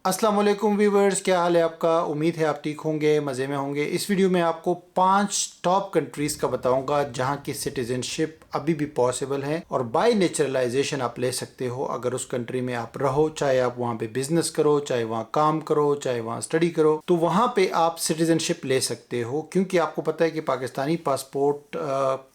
अस्सलाम वालेकुम व्यूवर्स, क्या हाल है आपका। उम्मीद है आप ठीक होंगे, मज़े में होंगे। इस वीडियो में आपको 5 टॉप कंट्रीज़ का बताऊंगा जहां की सिटीजनशिप अभी भी पॉसिबल है और बाय नेचुरलाइजेशन आप ले सकते हो अगर उस कंट्री में आप रहो, चाहे आप वहां पे बिजनेस करो, चाहे वहां काम करो, चाहे वहां स्टडी करो, तो वहां पे आप सिटीजनशिप ले सकते हो। क्योंकि आपको पता है कि पाकिस्तानी पासपोर्ट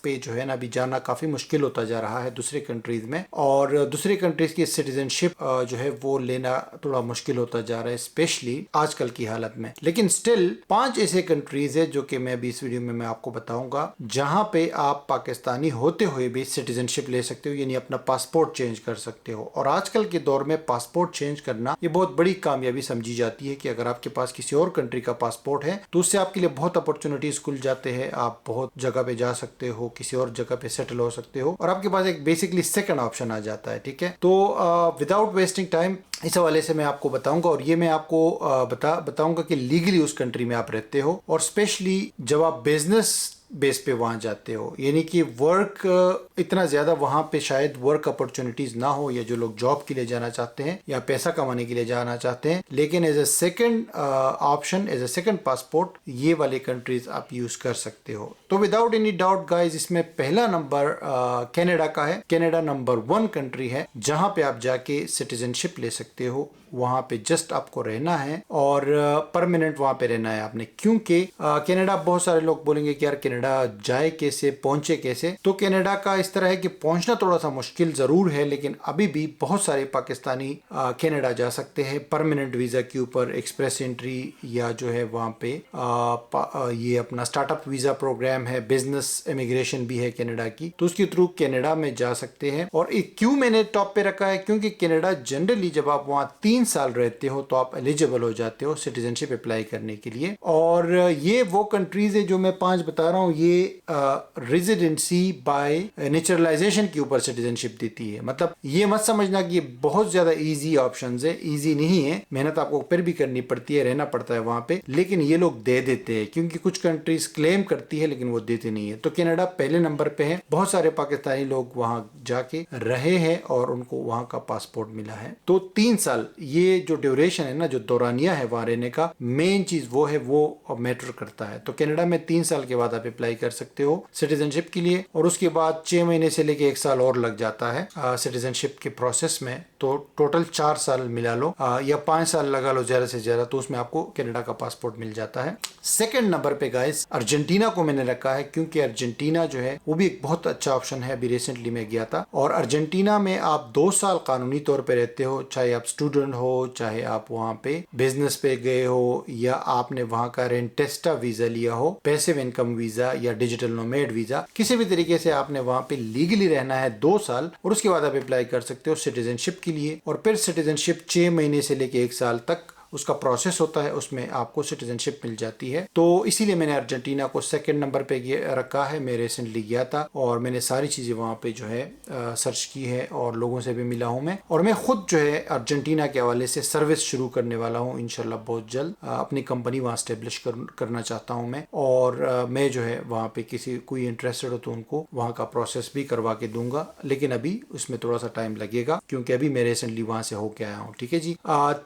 पे जो है ना अभी जाना काफ़ी मुश्किल होता जा रहा है दूसरे कंट्रीज़ में, और दूसरे कंट्रीज़ की सिटीजनशिप जो है वो लेना थोड़ा मुश्किल होता जा रहा है, स्पेशली आजकल की हालत में। लेकिन स्टिल 5 ऐसे कंट्रीज है जो कि मैं भी इस वीडियो में मैं आपको बताऊंगा जहां पे आप पाकिस्तानी होते हुए भी सिटीजनशिप ले सकते हो, यानी अपना पासपोर्ट चेंज कर सकते हो। और आजकल के दौर में पासपोर्ट चेंज करना ये बहुत बड़ी कामयाबी समझी जाती है कि अगर आपके पास किसी और कंट्री का पासपोर्ट है तो उससे आपके लिए बहुत अपॉर्चुनिटीज खुल जाते हैं। आप बहुत जगह पे जा सकते हो, किसी और जगह पे सेटल हो सकते हो और आपके पास एक बेसिकली सेकंड ऑप्शन आ जाता है। ठीक है, तो विदाउट वेस्टिंग टाइम इस हवाले से मैं आपको बताऊंगा, और ये मैं आपको बताऊंगा कि लीगली उस कंट्री में आप रहते हो, और स्पेशली जब आप बिजनेस बेस पे वहां जाते हो, यानी कि वर्क इतना ज्यादा वहां पे शायद वर्क अपॉर्चुनिटीज ना हो, या जो लोग जॉब के लिए जाना चाहते हैं या पैसा कमाने के लिए जाना चाहते हैं, लेकिन as a second option, as a second passport ये वाले कंट्रीज आप यूज कर सकते हो। तो विदाउट एनी डाउट गाइज, इसमें पहला नंबर कनाडा का है। कनाडा नंबर 1 कंट्री है जहां पे आप जाके सिटीजनशिप ले सकते हो। वहां पे जस्ट आपको रहना है और परमानेंट वहां पे रहना है आपने। क्योंकि कनाडा, बहुत सारे लोग बोलेंगे कि यार कनाडा जाए कैसे, पहुंचे कैसे। तो कनाडा का इस तरह है कि पहुंचना थोड़ा सा मुश्किल जरूर है, लेकिन अभी भी बहुत सारे पाकिस्तानी कनाडा जा सकते हैं परमानेंट वीजा के ऊपर, एक्सप्रेस एंट्री, या जो है वहां पे ये अपना स्टार्टअप वीजा प्रोग्राम है, बिजनेस इमिग्रेशन भी है कनाडा की, तो उसके थ्रू कनाडा में जा सकते हैं। और क्यों मैंने टॉप पे रखा है, क्योंकि कनाडा जनरली जब आप वहां 3 साल रहते हो तो आप एलिजिबल हो जाते हो सिटीजनशिप अप्लाई करने के लिए। और ये वो कंट्रीज है जो मैं 5 बता रहा हूँ, ये रेजिडेंसी बाय नेचुरलाइजेशन के ऊपर सिटीजनशिप देती है। मतलब ये मत समझना कि ये बहुत ज्यादा इजी ऑप्शन है, इजी नहीं है, मेहनत आपको फिर भी करनी पड़ती है, रहना पड़ता है वहां पे, लेकिन ये लोग दे देते हैं। क्योंकि कुछ कंट्रीज क्लेम करती है लेकिन वो देते नहीं है। तो कनाडा पहले नंबर पे है। बहुत सारे पाकिस्तानी लोग वहां जाके रहे हैं और उनको वहां का पासपोर्ट मिला है। तो 3 साल ये जो ड्यूरेशन है ना, जो दौरानिया है वहां रहने का, मेन चीज वो है, वो मैटर करता है। तो कनाडा में 3 साल के बाद आप अप्लाई कर सकते हो सिटीजनशिप के लिए, और उसके बाद 6 महीने से लेके 1 साल और लग जाता है सिटीजनशिप के प्रोसेस में। तो टोटल 4 साल मिला लो या 5 साल लगा लो ज्यादा से ज्यादा, तो उसमें आपको कनाडा का पासपोर्ट मिल जाता है। सेकंड नंबर पे गाइस अर्जेंटीना को मैंने रखा है, क्योंकि अर्जेंटीना जो है वो भी एक बहुत अच्छा ऑप्शन है। अभी रिसेंटली मैं गया था, और अर्जेंटीना में आप 2 साल कानूनी तौर पे रहते हो, चाहे आप स्टूडेंट हो, चाहे आप वहां पे बिजनेस पे गए हो, या आपने वहां का रेंटेस्टा वीजा लिया हो, पैसिव इनकम वीजा या डिजिटल नोमैड वीजा, किसी भी तरीके से आपने वहां पे लीगली रहना है 2 साल, और उसके बाद आप अप्लाई कर सकते हो सिटीजनशिप के लिए। और फिर सिटीजनशिप 6 महीने से लेके 1 साल तक उसका प्रोसेस होता है, उसमें आपको सिटीजनशिप मिल जाती है। तो इसीलिए मैंने अर्जेंटीना को सेकंड नंबर पे रखा है। मैं रिसेंटली गया था और मैंने सारी चीज़ें वहाँ पे जो है सर्च की है, और लोगों से भी मिला हूँ मैं, और मैं खुद जो है अर्जेंटीना के हवाले से सर्विस शुरू करने वाला हूँ इंशाल्लाह बहुत जल्द। अपनी कंपनी वहाँ स्टेब्लिश करना चाहता हूँ मैं, और मैं जो है वहाँ पे कोई इंटरेस्टेड हो तो उनको वहाँ का प्रोसेस भी करवा के दूंगा, लेकिन अभी उसमें थोड़ा सा टाइम लगेगा क्योंकि अभी मैं रिसेंटली वहाँ से होके आया हूँ। ठीक है जी।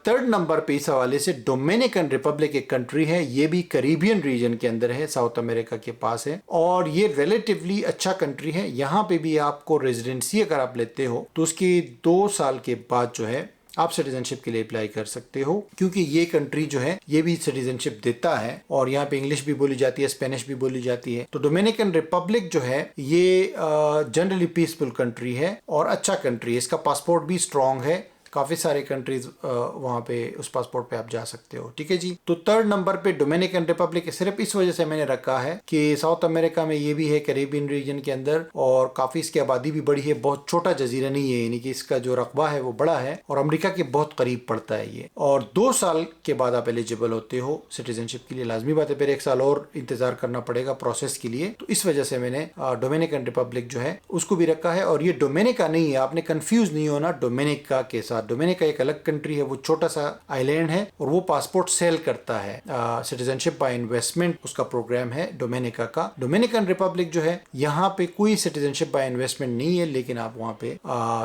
थर्ड नंबर पे इस हवाले से डोमिनिकन रिपब्लिक एक कंट्री है। ये भी कैरिबियन रीजन के अंदर है, साउथ अमेरिका के पास है, और ये रिलेटिवली अच्छा कंट्री है। यहाँ पे भी आपको रेजिडेंसी अगर आप लेते हो तो उसके 2 साल के बाद जो है आप सिटीजनशिप के लिए अप्लाई कर सकते हो, क्योंकि ये कंट्री जो है ये भी सिटीजनशिप देता है, और यहाँ पे इंग्लिश भी बोली जाती है, स्पेनिश भी बोली जाती है। तो डोमिनिकन रिपब्लिक जो है ये जनरली पीसफुल कंट्री है और अच्छा कंट्री है। इसका पासपोर्ट भी स्ट्रांग है, काफी सारे कंट्रीज वहां पे उस पासपोर्ट पे आप जा सकते हो। ठीक है जी। तो थर्ड नंबर पे डोमिनिकन रिपब्लिक सिर्फ इस वजह से मैंने रखा है कि साउथ अमेरिका में ये भी है, कैरिबियन रीजन के अंदर, और काफी इसकी आबादी भी बड़ी है, बहुत छोटा जजीरा नहीं है, यानी कि इसका जो रकबा है वो बड़ा है, और अमेरिका के बहुत करीब पड़ता है ये। और 2 साल के बाद आप एलिजिबल होते हो सिटीजनशिप के लिए। लाजमी बात है, फिर 1 साल और इंतजार करना पड़ेगा प्रोसेस के लिए। तो इस वजह से मैंने डोमिनिकन रिपब्लिक जो है उसको भी रखा है। और ये डोमिनिका नहीं है, आपने कंफ्यूज नहीं होना डोमिनिका के साथ। साथ। डोमिनिका एक अलग कंट्री है, वो छोटा सा आइलैंड है और वो पासपोर्ट सेल करता है। सिटीजनशिप बाय इन्वेस्टमेंट उसका प्रोग्राम है डोमिनिका का। डोमिनिकन रिपब्लिक जो है, यहाँ पे कोई सिटीजनशिप बाय इन्वेस्टमेंट नहीं है, लेकिन आप वहाँ पे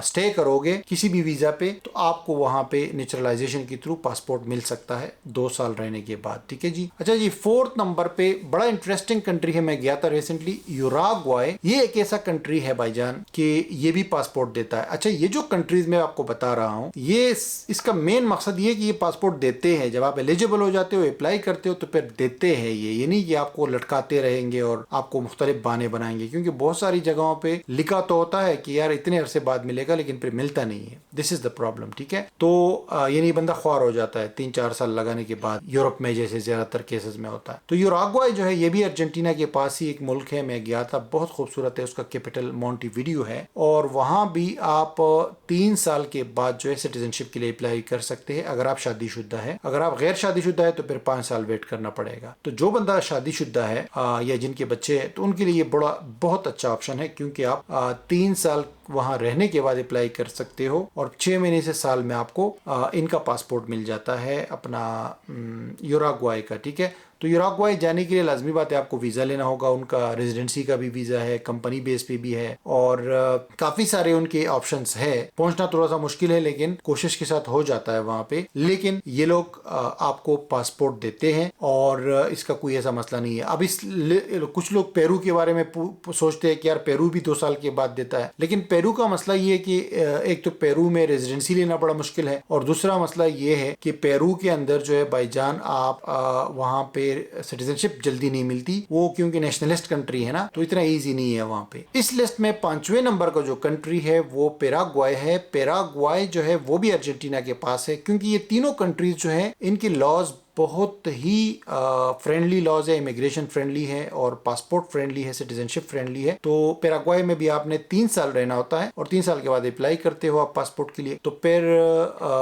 स्टे करोगे किसी भी वीजा पे तो आपको वहाँ पे नेचुरलाइजेशन के थ्रू पासपोर्ट मिल सकता है 2 साल रहने के बाद। ठीक है जी। अच्छा जी, 4th नंबर पे बड़ा इंटरेस्टिंग कंट्री है, मैं गया था रिसेंटली, यूराग्वाई। ये एक ऐसा कंट्री है भाईजान कि ये भी पासपोर्ट देता है। अच्छा, ये जो कंट्रीज मैं आपको बता रहा हूँ, ये इसका मेन मकसद ये कि ये पासपोर्ट देते हैं। जब आप एलिजिबल हो जाते हो, अप्लाई करते हो, तो फिर देते हैं। ये नहीं कि आपको लटकाते रहेंगे और आपको मुख्तलिफ बहाने बनाएंगे, क्योंकि बहुत सारी जगहों पे लिखा तो होता है कि यार इतने अरसे बाद मिलेगा, लेकिन फिर मिलता नहीं है। This is the problem. ठीक है, तो ये नहीं, बंदा ख्वार हो जाता है 3-4 साल लगाने के बाद, यूरोप में जैसे ज्यादातर केसेस में होता है। तो यूराग्वाई जो है, ये भी अर्जेंटीना के पास ही एक मुल्क है। मैं गया था, बहुत खूबसूरत है, उसका कैपिटल मोंटेविडियो है और वहां भी आप 3 साल के बाद जो है सिटीजनशिप के लिए अप्लाई कर सकते हैं अगर आप शादीशुदा है। अगर आप गैर शादीशुदा है तो फिर 5 साल वेट करना पड़ेगा। तो जो बंदा शादीशुदा है या जिनके बच्चे हैं, तो उनके लिए ये बहुत अच्छा ऑप्शन है, क्योंकि आप 3 साल वहां रहने के बाद अप्लाई कर सकते हो और 6 महीने से साल में आपको इनका पासपोर्ट मिल जाता है अपना यूराग्वाई का। ठीक है, तो यूराग्वाई जाने के लिए लाजमी बात है आपको वीज़ा लेना होगा। उनका रेजिडेंसी का भी वीज़ा है, कंपनी बेस पे भी है और काफ़ी सारे उनके ऑप्शंस है। पहुंचना थोड़ा सा मुश्किल है, लेकिन कोशिश के साथ हो जाता है वहाँ पे। लेकिन ये लोग आपको पासपोर्ट देते हैं और इसका कोई ऐसा मसला नहीं है। अब कुछ लोग पेरू के बारे में सोचते हैं कि यार पेरू भी 2 साल के बाद देता है, लेकिन पेरू का मसला ये है कि एक तो पेरू में रेजिडेंसी लेना बड़ा मुश्किल है और दूसरा मसला ये है कि पेरू के अंदर जो है भाईजान आप वहाँ पे सिटीजनशिप जल्दी नहीं मिलती, वो क्योंकि नेशनलिस्ट कंट्री है ना, तो इतना इजी नहीं है वहाँ पे। इस लिस्ट में 5वें नंबर का जो कंट्री है वो पैराग्वाई है। पैराग्वाई जो है वो भी अर्जेंटीना के पास है, क्योंकि ये तीनों कंट्रीज जो है इनकी लॉज बहुत ही फ्रेंडली लॉज है, इमिग्रेशन फ्रेंडली है और पासपोर्ट फ्रेंडली है, सिटीजनशिप फ्रेंडली है। तो पैराग्वाई में भी आपने 3 साल रहना होता है और 3 साल के बाद अप्लाई करते हो आप पासपोर्ट के लिए, तो फिर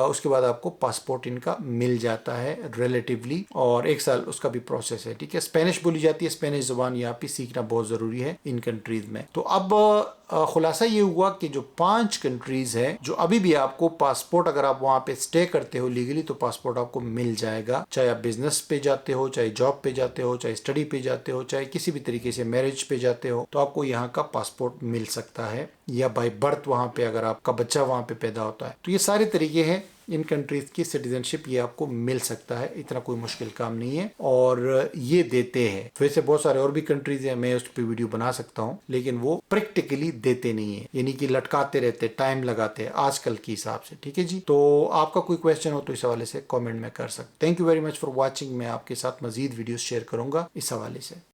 उसके बाद आपको पासपोर्ट इनका मिल जाता है रिलेटिवली, और 1 साल उसका भी प्रोसेस है। ठीक है, स्पेनिश बोली जाती है, स्पेनिश जुबान यहाँ पे सीखना बहुत जरूरी है इन कंट्रीज में। तो अब खुलासा ये हुआ कि जो 5 कंट्रीज है जो अभी भी आपको पासपोर्ट, अगर आप वहां पे स्टे करते हो लीगली, तो पासपोर्ट आपको मिल जाएगा। चाहे आप बिजनेस पे जाते हो, चाहे जॉब पे जाते हो, चाहे स्टडी पे जाते हो, चाहे किसी भी तरीके से मैरिज पे जाते हो, तो आपको यहाँ का पासपोर्ट मिल सकता है। या बाय बर्थ वहां पे अगर आपका बच्चा वहां पे पैदा होता है, तो ये सारे तरीके हैं इन कंट्रीज की सिटीजनशिप, ये आपको मिल सकता है। इतना कोई मुश्किल काम नहीं है और ये देते हैं। वैसे बहुत सारे और भी कंट्रीज हैं, मैं उस पर वीडियो बना सकता हूँ, लेकिन वो प्रैक्टिकली देते नहीं है, यानी कि लटकाते रहते, टाइम लगाते हैं आजकल के हिसाब से। ठीक है जी, तो आपका कोई क्वेश्चन हो तो इस हवाले से कॉमेंट में कर सकते। Thank you very much for watching. मैं आपके साथ मजीद वीडियो शेयर करूंगा इस हवाले से।